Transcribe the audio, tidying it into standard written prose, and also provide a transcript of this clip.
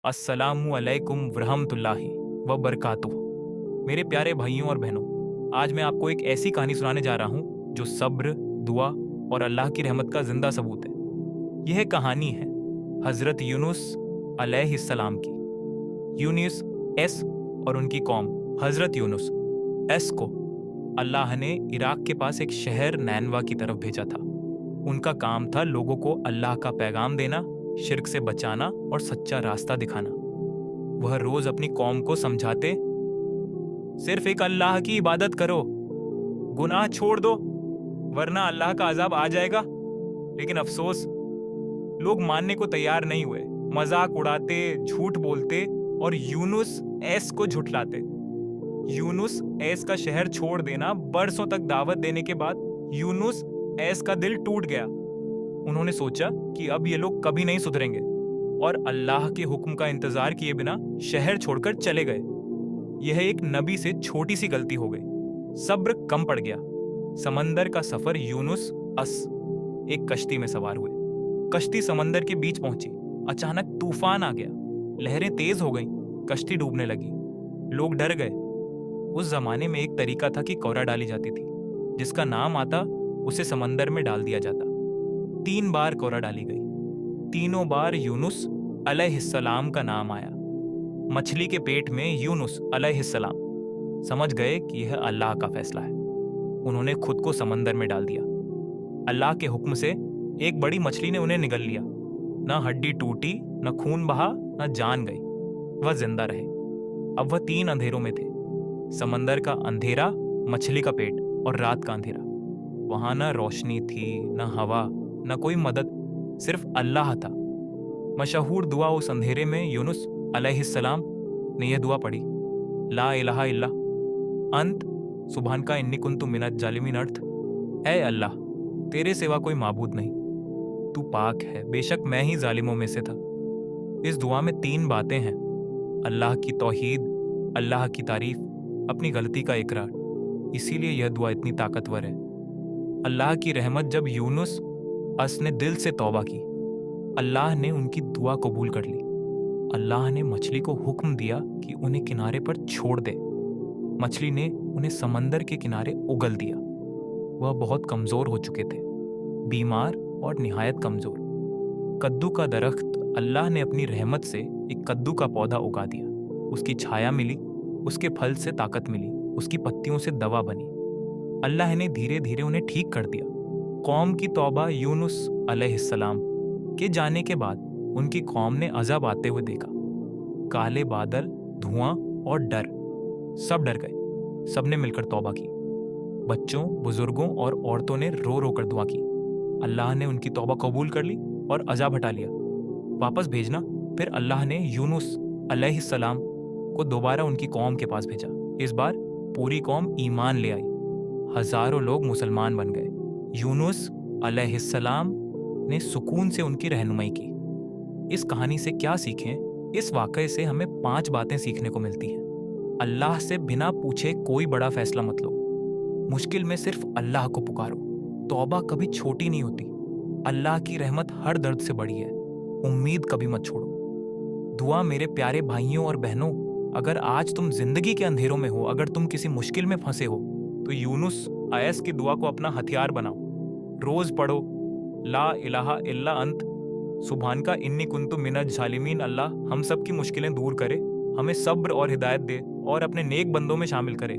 अस्सलामु अलैकुम वरहमतुल्लाहि व बरकातुहू। मेरे प्यारे भाइयों और बहनों, आज मैं आपको एक ऐसी कहानी सुनाने जा रहा हूँ जो सब्र, दुआ और अल्लाह की रहमत का जिंदा सबूत है। यह कहानी है हज़रत यूनुस अलैहिस्सलाम की। यूनुस एस और उनकी कौम। हज़रत यूनुस एस को अल्लाह ने इराक के पास एक शहर नैनवा की तरफ भेजा था। उनका काम था लोगों को अल्लाह का पैगाम देना, शिर्क से बचाना और सच्चा रास्ता दिखाना। वह रोज अपनी कौम को समझाते, सिर्फ एक अल्लाह की इबादत करो, गुनाह छोड़ दो, वरना अल्लाह का अजाब आ जाएगा। लेकिन अफसोस, लोग मानने को तैयार नहीं हुए। मजाक उड़ाते, झूठ बोलते और यूनुस एस को झुठलाते। यूनुस एस का शहर छोड़ देना, बरसों तक दावत देने के बाद यूनुस एस का दिल टूट गया। उन्होंने सोचा कि अब ये लोग कभी नहीं सुधरेंगे और अल्लाह के हुक्म का इंतजार किए बिना शहर छोड़कर चले गए। यह एक नबी से छोटी सी गलती हो गई। सब्र कम पड़ गया। समंदर का सफर यूनुस अस एक कश्ती में सवार हुए। कश्ती समंदर के बीच पहुंची। अचानक तूफान आ गया। लहरें तेज हो गईं। कश्ती डूबने लगी। लोग डर गए। उस जमाने में एक तरीका था कि कौरा डाली जाती थी। जिसका नाम आता उसे समंदर में डाल दिया जाता। 3 बार कौरा डाली गई। तीनों बार यूनुस अलैहिस्सलाम का नाम आया। मछली के पेट में यूनुस अलैहिस्सलाम समझ गए कि यह अल्लाह का फैसला है। उन्होंने खुद को समंदर में डाल दिया। अल्लाह के हुक्म से एक बड़ी मछली ने उन्हें निगल लिया। न हड्डी टूटी, न खून बहा, न जान गई। वह जिंदा रहे। अब वह 3 अंधेरों में थे। समंदर का अंधेरा, मछली का पेट और रात का अंधेरा। वहां न रोशनी थी, न हवा, न कोई मदद, सिर्फ अल्लाह था। मशहूर दुआ उस अंधेरे में यूनुस अलैहिस्सलाम ने यह दुआ पढ़ी, ला इलाहा इल्ला अंत सुभान का इन्नी कुन्तु मिनज जालिमीन। अर्थ, ऐ अल्लाह, तेरे सिवा कोई माबूद नहीं, तू पाक है, बेशक मैं ही जालिमों में से था। इस दुआ में 3 बातें हैं, अल्लाह की तौहीद, अल्लाह की तारीफ, अपनी गलती का इकरार। इसीलिए यह दुआ इतनी ताकतवर है। अल्लाह की रहमत, जब यूनुस अस ने दिल से तौबा की, अल्लाह ने उनकी दुआ कबूल कर ली। अल्लाह ने मछली को हुक्म दिया कि उन्हें किनारे पर छोड़ दे। मछली ने उन्हें समंदर के किनारे उगल दिया। वह बहुत कमजोर हो चुके थे, बीमार और निहायत कमजोर। कद्दू का दरख्त, अल्लाह ने अपनी रहमत से एक कद्दू का पौधा उगा दिया। उसकी छाया मिली, उसके फल से ताकत मिली, उसकी पत्तियों से दवा बनी। अल्लाह ने धीरे धीरे उन्हें ठीक कर दिया। कौम की तौबा यूनुस अलैहिस्सलाम के जाने के बाद उनकी कौम ने अज़ाब आते हुए देखा। काले बादल, धुआं और डर, सब डर गए। सबने मिलकर तौबा की। बच्चों, बुजुर्गों और औरतों ने रो रो कर दुआ की। अल्लाह ने उनकी तौबा कबूल कर ली और अज़ाब हटा लिया। वापस भेजना। फिर अल्लाह ने यूनुस अलैहिस्सलाम को दोबारा उनकी कौम के पास भेजा। इस बार पूरी कौम ईमान ले आई। हजारों लोग मुसलमान बन गए। यूनुस अलैहिस्सलाम ने सुकून से उनकी रहनुमाई की। इस कहानी से क्या सीखें? इस वाक़ये से हमें 5 बातें सीखने को मिलती हैं। अल्लाह से बिना पूछे कोई बड़ा फैसला मत लो। मुश्किल में सिर्फ अल्लाह को पुकारो। तौबा कभी छोटी नहीं होती। अल्लाह की रहमत हर दर्द से बड़ी है। उम्मीद कभी मत छोड़ो। दुआ मेरे प्यारे भाइयों और बहनों, अगर आज तुम जिंदगी के अंधेरों में हो, अगर तुम किसी मुश्किल में फंसे हो, तो यूनुस अयस की दुआ को अपना हथियार बनाओ। रोज पढ़ो, ला इलाहा इल्ला अंत सुभान का इन्नी कुन्तु मिनज जालिमीन। अल्लाह हम सब की मुश्किलें दूर करे, हमें सब्र और हिदायत दे और अपने नेक बंदों में शामिल करे।